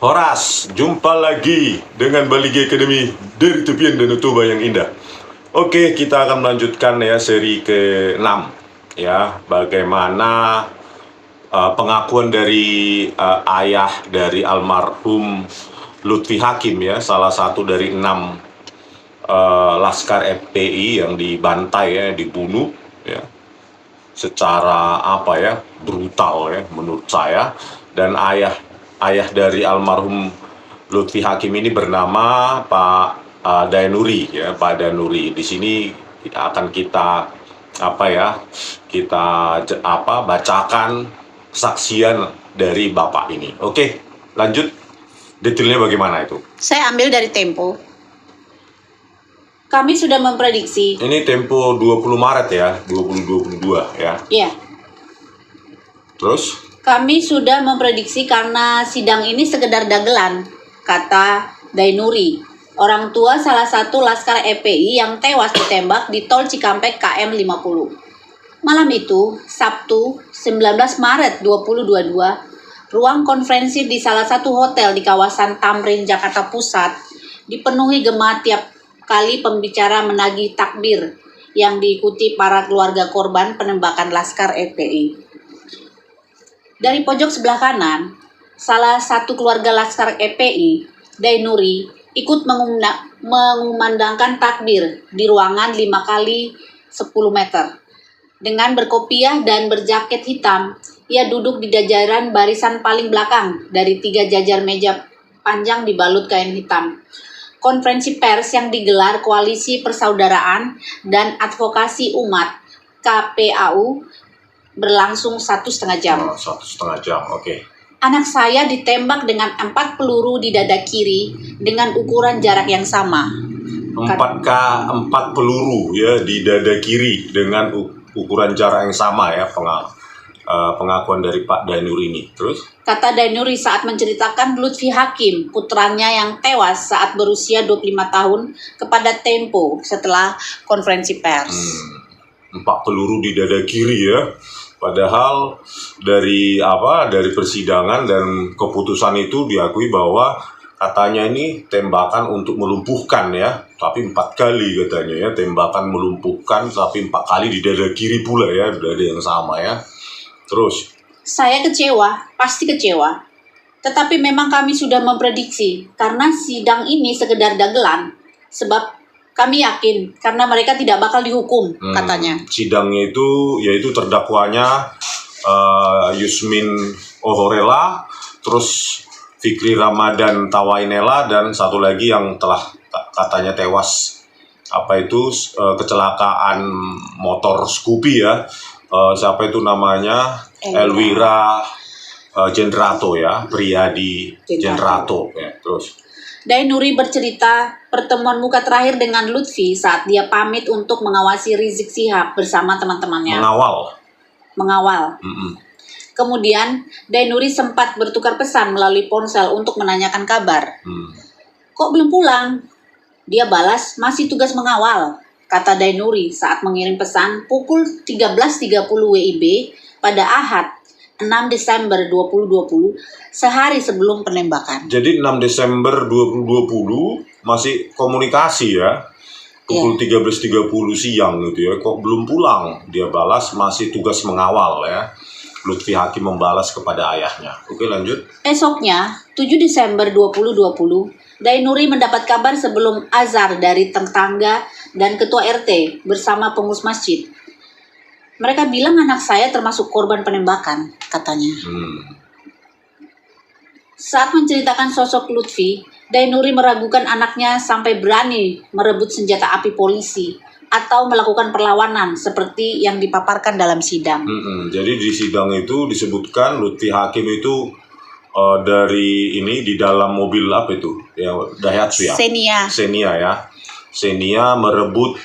Horas, jumpa lagi dengan Baligi Academy dari tepian Danau Toba yang indah. Oke, kita akan melanjutkan ya seri ke-6 ya, bagaimana pengakuan dari ayah dari almarhum Lutfi Hakim ya, salah satu dari 6 Laskar FPI yang dibantai ya, dibunuh ya, secara brutal ya menurut saya. Dan ayah dari almarhum Lutfi Hakim ini bernama Pak Daenuri ya, Pak Daenuri. Di sini akan kita bacakan kesaksian dari bapak ini. Oke, lanjut. Detailnya bagaimana itu? Saya ambil dari Tempo. Kami sudah memprediksi. Ini Tempo 20 Maret ya, 2022 ya. Iya. Terus? Kami sudah memprediksi karena sidang ini sekedar dagelan, kata Daenuri, orang tua salah satu Laskar FPI yang tewas ditembak di Tol Cikampek KM 50. Malam itu, Sabtu 19 Maret 2022, ruang konferensi di salah satu hotel di kawasan Tamrin, Jakarta Pusat dipenuhi gema tiap kali pembicara menagih takbir yang diikuti para keluarga korban penembakan Laskar FPI. Dari pojok sebelah kanan, salah satu keluarga Laskar FPI, Daenuri, ikut mengumandangkan takbir di ruangan 5 kali 10 meter. Dengan berkopiah dan berjaket hitam, ia duduk di jajaran barisan paling belakang dari 3 jajar meja panjang dibalut kain hitam. Konferensi pers yang digelar Koalisi Persaudaraan dan Advokasi Umat KPAU berlangsung 1,5 jam. 1,5 jam, oke. Anak saya ditembak dengan 4 peluru di dada kiri dengan ukuran jarak yang sama. 4 peluru ya di dada kiri dengan ukuran jarak yang sama ya, pengakuan dari Pak Daenuri ini. Terus? Kata Daenuri saat menceritakan Lutfi Hakim, putranya yang tewas saat berusia 25 tahun, kepada Tempo setelah konferensi pers. 4 peluru di dada kiri ya. Padahal dari persidangan dan keputusan itu diakui bahwa katanya ini tembakan untuk melumpuhkan ya, tapi 4 kali katanya ya, tembakan melumpuhkan tapi 4 kali di dada kiri pula ya, dada yang sama ya. Terus? Saya kecewa, pasti kecewa. Tetapi memang kami sudah memprediksi karena sidang ini sekedar dagelan, sebab kami yakin karena mereka tidak bakal dihukum, katanya. Sidangnya itu yaitu terdakwanya Yusmin Ohorela, terus Fikri Ramadan Tawainela, dan satu lagi yang telah katanya tewas kecelakaan motor Scoopy ya. Siapa itu namanya? Elwira Jendrato ya, Priyadi Jendrato ya. Terus Daenuri bercerita pertemuan muka terakhir dengan Lutfi saat dia pamit untuk mengawasi Rizik Syihab bersama teman-temannya. Mengawal. Kemudian Daenuri sempat bertukar pesan melalui ponsel untuk menanyakan kabar. Kok belum pulang? Dia balas, masih tugas mengawal, kata Daenuri saat mengirim pesan pukul 13.30 WIB pada Ahad 6 Desember 2020, sehari sebelum penembakan. Jadi 6 Desember 2020 masih komunikasi ya, pukul 13.30 siang gitu ya, kok belum pulang? Dia balas masih tugas mengawal ya. Lutfi Hakim membalas kepada ayahnya. Oke, lanjut. Esoknya, 7 Desember 2020, Daenuri mendapat kabar sebelum azar dari tetangga dan ketua RT bersama pengurus masjid. Mereka bilang anak saya termasuk korban penembakan, katanya. Saat menceritakan sosok Lutfi, Daenuri meragukan anaknya sampai berani merebut senjata api polisi atau melakukan perlawanan seperti yang dipaparkan dalam sidang. Jadi di sidang itu disebutkan Lutfi Hakim itu di dalam mobil Daihatsu ya? Xenia ya. Xenia merebut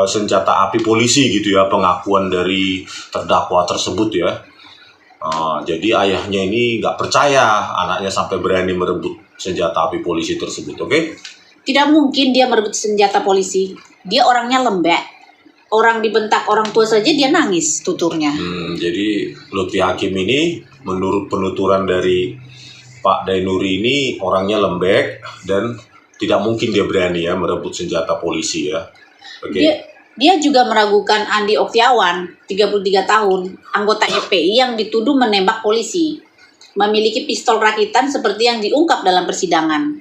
senjata api polisi gitu ya, pengakuan dari terdakwa tersebut ya. Jadi ayahnya ini nggak percaya anaknya sampai berani merebut senjata api polisi tersebut, oke? Tidak mungkin dia merebut senjata polisi. Dia orangnya lembek. Orang dibentak orang tua saja dia nangis, tuturnya. Jadi Lutfi Hakim ini menurut penuturan dari Pak Dainuri ini orangnya lembek dan tidak mungkin dia berani ya merebut senjata polisi ya. Oke. Dia juga meragukan Andi Oktiawan, 33 tahun, anggota FPI yang dituduh menembak polisi, memiliki pistol rakitan seperti yang diungkap dalam persidangan.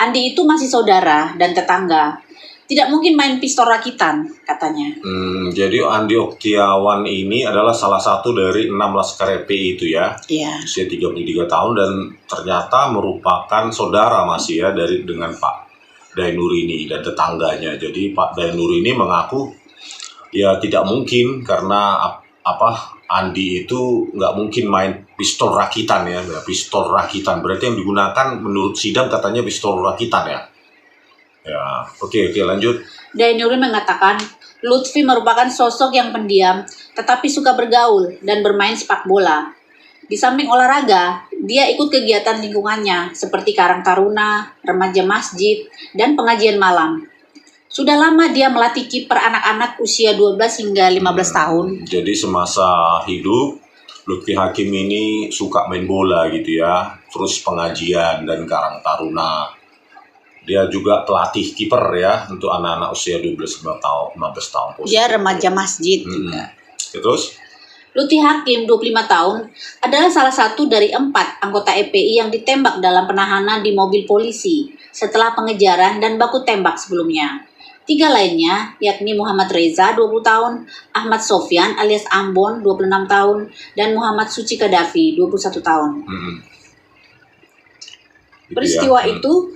Andi itu masih saudara dan tetangga. Tidak mungkin main pistol rakitan, katanya. Jadi Andi Oktiawan ini adalah salah satu dari 6 laskar FPI itu ya. Iya. Usia 33 tahun dan ternyata merupakan saudara masih ya dengan Pak Dainuri ini dan tetangganya. Jadi Pak Dainuri ini mengaku ya tidak mungkin karena Andi itu nggak mungkin main pistol rakitan ya. Pistol rakitan berarti yang digunakan menurut sidang katanya pistol rakitan ya. Ya, oke, lanjut. Dainuri mengatakan Lutfi merupakan sosok yang pendiam tetapi suka bergaul dan bermain sepak bola. Di samping olahraga, dia ikut kegiatan lingkungannya seperti Karang Taruna, remaja masjid, dan pengajian malam. Sudah lama dia melatih kiper anak-anak usia 12 hingga 15 tahun. Jadi semasa hidup, Lutfi Hakim ini suka main bola gitu ya, terus pengajian dan Karang Taruna. Dia juga pelatih kiper ya untuk anak-anak usia 12 tahun, 15 tahun. Dia remaja masjid juga. Terus? Lutfi Hakim, 25 tahun, adalah salah satu dari 4 anggota FPI yang ditembak dalam penahanan di mobil polisi setelah pengejaran dan baku tembak sebelumnya. 3 lainnya, yakni Muhammad Reza, 20 tahun, Ahmad Sofyan alias Ambon, 26 tahun, dan Muhammad Suci Kadafi, 21 tahun. Peristiwa itu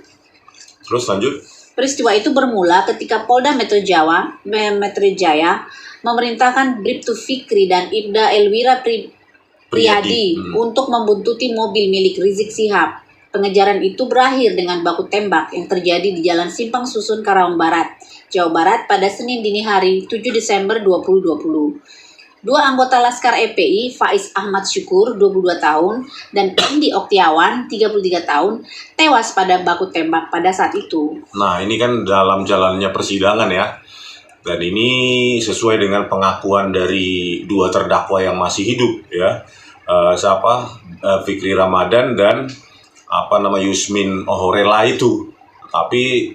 Terus lanjut. Peristiwa itu bermula ketika Polda Metro Jaya memerintahkan Bribtu Fikri dan Ibda Elwira Priyadi untuk membuntuti mobil milik Rizik Sihab. Pengejaran itu berakhir dengan baku tembak yang terjadi di Jalan Simpang Susun, Karawang Barat, Jawa Barat pada Senin dini hari 7 Desember 2020. 2 anggota Laskar FPI, Faiz Ahmad Syukur, 22 tahun, dan Andi Oktiawan, 33 tahun, tewas pada baku tembak pada saat itu. Nah, ini kan dalam jalannya persidangan ya. Dan ini sesuai dengan pengakuan dari 2 terdakwa yang masih hidup ya. Fikri Ramadan dan Yusmin Ohorela itu. Tapi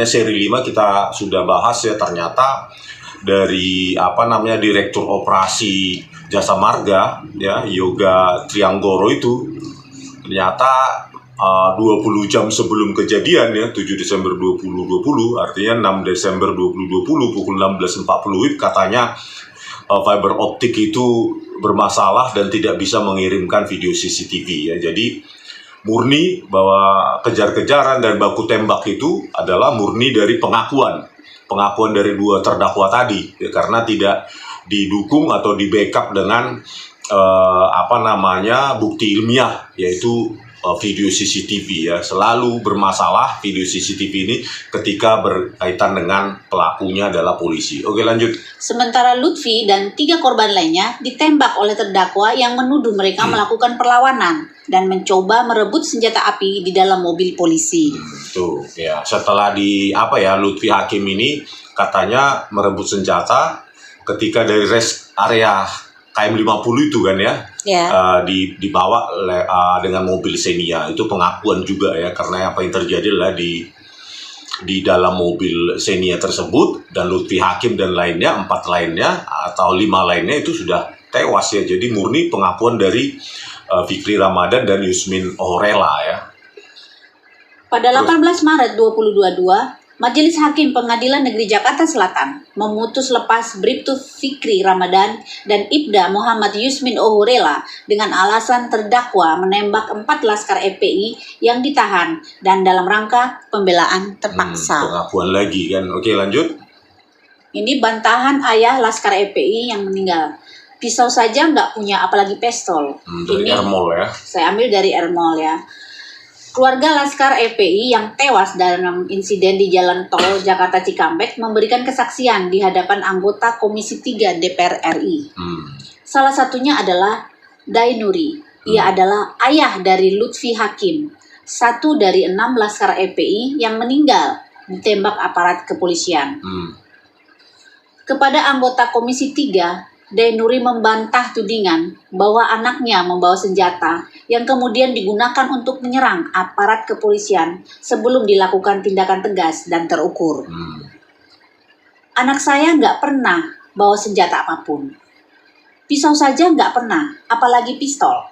seri 5 kita sudah bahas ya, ternyata dari Direktur Operasi Jasa Marga ya, Yoga Trianggoro itu ternyata 20 jam sebelum kejadian ya, 7 Desember 2020, artinya 6 Desember 2020 pukul 16.40 katanya fiber optik itu bermasalah dan tidak bisa mengirimkan video CCTV ya. Jadi murni bahwa kejar-kejaran dan baku tembak itu adalah murni dari pengakuan dari 2 terdakwa tadi ya, karena tidak didukung atau di backup dengan bukti ilmiah, yaitu video CCTV ya. Selalu bermasalah video CCTV ini ketika berkaitan dengan pelakunya adalah polisi. Oke, lanjut. Sementara Lutfi dan 3 korban lainnya ditembak oleh terdakwa yang menuduh mereka melakukan perlawanan dan mencoba merebut senjata api di dalam mobil polisi. Tuh ya, setelah Lutfi Hakim ini katanya merebut senjata ketika dari rest area KM50 itu kan ya, dibawa dengan mobil Xenia. Itu pengakuan juga ya, karena apa yang terjadi adalah di dalam mobil Xenia tersebut, dan Lutfi Hakim dan lainnya, 4 lainnya atau 5 lainnya itu sudah tewas ya. Jadi murni pengakuan dari Fikri Ramadan dan Yusmin Ohorela ya. Pada 18 Maret 2022, Majelis Hakim Pengadilan Negeri Jakarta Selatan memutus lepas Bribtu Fikri Ramadan dan Ibda Muhammad Yusmin Ohorela dengan alasan terdakwa menembak 4 laskar FPI yang ditahan dan dalam rangka pembelaan terpaksa. Pengakuan lagi kan. Oke, lanjut. Ini bantahan ayah laskar FPI yang meninggal. Pisau saja nggak punya, apalagi pistol. Dari Ermol ya. Saya ambil dari Ermol ya. Keluarga Laskar FPI yang tewas dalam insiden di Jalan Tol Jakarta Cikampek memberikan kesaksian di hadapan anggota Komisi 3 DPR RI. Salah satunya adalah Dainuri. Ia adalah ayah dari Lutfi Hakim, 1 dari 6 Laskar FPI yang meninggal ditembak aparat kepolisian. Kepada anggota Komisi 3, Dainuri membantah tudingan bahwa anaknya membawa senjata yang kemudian digunakan untuk menyerang aparat kepolisian sebelum dilakukan tindakan tegas dan terukur. Anak saya nggak pernah bawa senjata apapun. Pisau saja nggak pernah, apalagi pistol,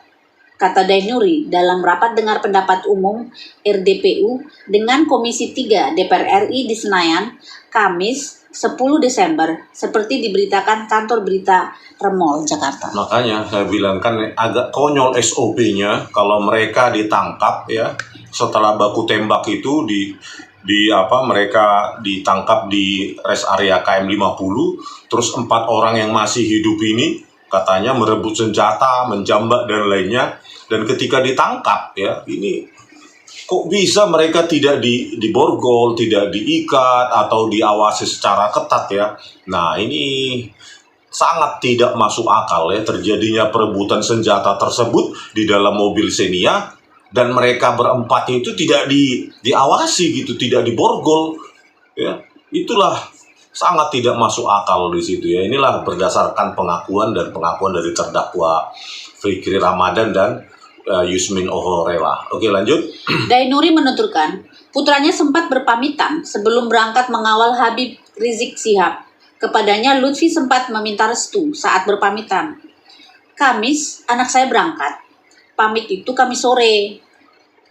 kata Dainuri dalam rapat dengar pendapat umum RDPU dengan Komisi 3 DPR RI di Senayan, Kamis 10 Desember, seperti diberitakan kantor berita Remol, Jakarta. Makanya saya bilang kan agak konyol SOP-nya kalau mereka ditangkap ya setelah baku tembak itu mereka ditangkap di rest area KM 50, terus 4 orang yang masih hidup ini katanya merebut senjata, menjambak dan lainnya, dan ketika ditangkap ya ini kok bisa mereka tidak diborgol, tidak diikat atau diawasi secara ketat ya. Nah, ini sangat tidak masuk akal ya terjadinya perebutan senjata tersebut di dalam mobil Xenia dan mereka berempat itu tidak diawasi gitu, tidak diborgol ya. Itulah sangat tidak masuk akal di situ ya. Inilah berdasarkan pengakuan dari terdakwa Fikri Ramadan dan Yusmin Ohorela. Oke, lanjut. Dainuri menuturkan, putranya sempat berpamitan sebelum berangkat mengawal Habib Rizik Syihab. Kepadanya Lutfi sempat meminta restu saat berpamitan. Kamis, anak saya berangkat. Pamit itu Kamis sore.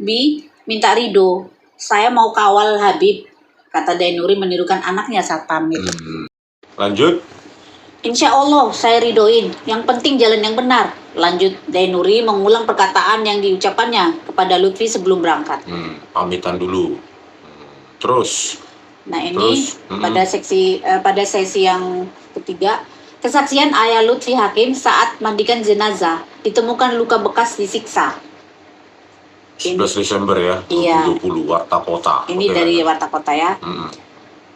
Bi, minta ridho. Saya mau kawal Habib, kata Dainuri menirukan anaknya saat pamit. Lanjut. Insya Allah saya ridoin, yang penting jalan yang benar. Lanjut Dainuri mengulang perkataan yang diucapkannya kepada Lutfi sebelum berangkat. Pamitan dulu. Terus. Nah ini pada sesi yang ketiga, kesaksian ayah Lutfi Hakim saat mandikan jenazah ditemukan luka bekas disiksa. 11 Desember ya, 2020, Warta Kota. Ini dari Warta Kota ya.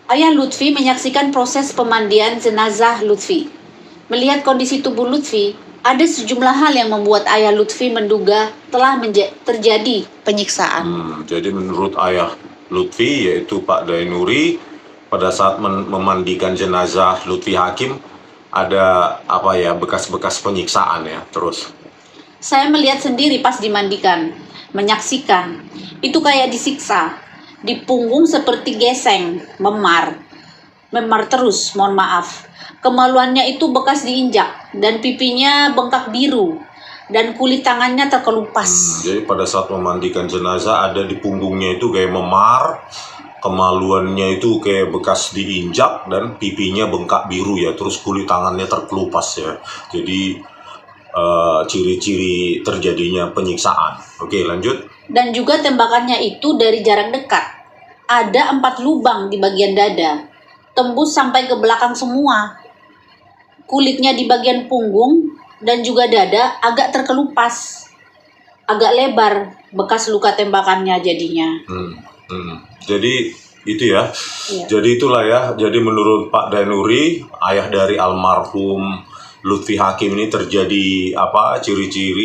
Ayah Lutfi menyaksikan proses pemandian jenazah Lutfi. Melihat kondisi tubuh Lutfi, ada sejumlah hal yang membuat ayah Lutfi menduga telah terjadi penyiksaan. Jadi menurut ayah Lutfi, yaitu Pak Dainuri, pada saat memandikan jenazah Lutfi Hakim, ada bekas-bekas penyiksaan ya. Terus saya melihat sendiri pas dimandikan, menyaksikan, itu kayak disiksa. Di punggung seperti geseng, memar terus, mohon maaf. Kemaluannya itu bekas diinjak, dan pipinya bengkak biru, dan kulit tangannya terkelupas. Jadi pada saat memandikan jenazah ada di punggungnya itu kayak memar, kemaluannya itu kayak bekas diinjak, dan pipinya bengkak biru ya, terus kulit tangannya terkelupas ya. Jadi ciri-ciri terjadinya penyiksaan. Oke, lanjut. Dan juga tembakannya itu dari jarak dekat. Ada 4 lubang di bagian dada, tembus sampai ke belakang semua. Kulitnya di bagian punggung dan juga dada agak terkelupas, agak lebar, bekas luka tembakannya jadinya. Jadi itu ya. Iya. Jadi itulah ya. Jadi menurut Pak Dainuri, ayah dari almarhum Lutfi Hakim ini terjadi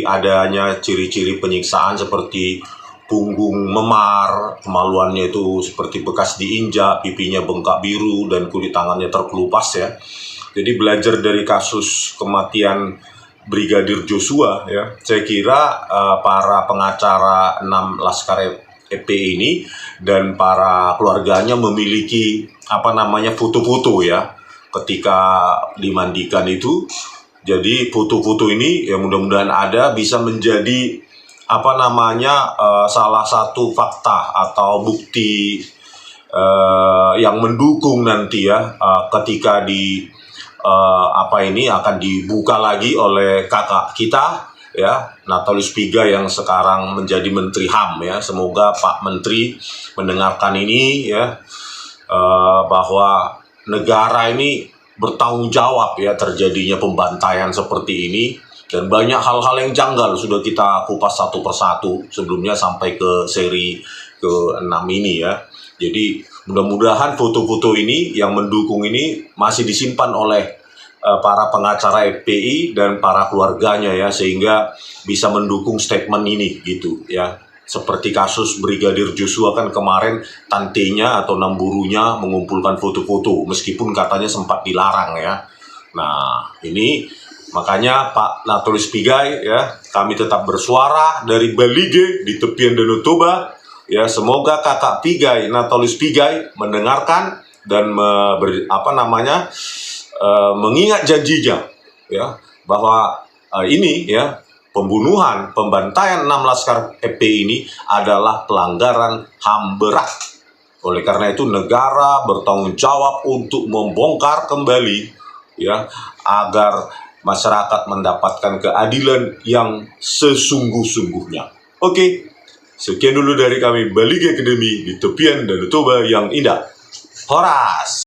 adanya ciri-ciri penyiksaan seperti punggung memar, kemaluannya itu seperti bekas diinjak, pipinya bengkak biru, dan kulit tangannya terkelupas ya. Jadi belajar dari kasus kematian Brigadir Joshua ya, saya kira para pengacara 6 Laskar FPI ini dan para keluarganya memiliki foto-foto ya ketika dimandikan itu. Jadi foto-foto ini ya mudah-mudahan ada bisa menjadi salah satu fakta atau bukti yang mendukung nanti ya ketika akan dibuka lagi oleh kakak kita ya, Natalius Pigai yang sekarang menjadi Menteri HAM ya. Semoga Pak Menteri mendengarkan ini ya, bahwa negara ini bertanggung jawab ya terjadinya pembantaian seperti ini, dan banyak hal-hal yang janggal sudah kita kupas satu persatu sebelumnya sampai ke seri ke-6 ini ya. Jadi mudah-mudahan foto-foto ini yang mendukung ini masih disimpan oleh para pengacara FPI dan para keluarganya ya, sehingga bisa mendukung statement ini gitu ya. Seperti kasus Brigadir Joshua kan kemarin tantenya atau namburunya mengumpulkan foto-foto meskipun katanya sempat dilarang ya. Nah, ini makanya Pak Natolius Pigai ya, kami tetap bersuara dari Balige di tepian Danau Toba. Ya, semoga Kakak Pigai, Natolius Pigai mendengarkan dan mengingat janjinya ya bahwa ini ya pembunuhan, pembantaian 6 laskar FPI ini adalah pelanggaran HAM berat. Oleh karena itu negara bertanggung jawab untuk membongkar kembali ya agar masyarakat mendapatkan keadilan yang sesungguh-sungguhnya. Oke, sekian dulu dari kami Balige Academy di tepian Danau Toba yang indah. Horas!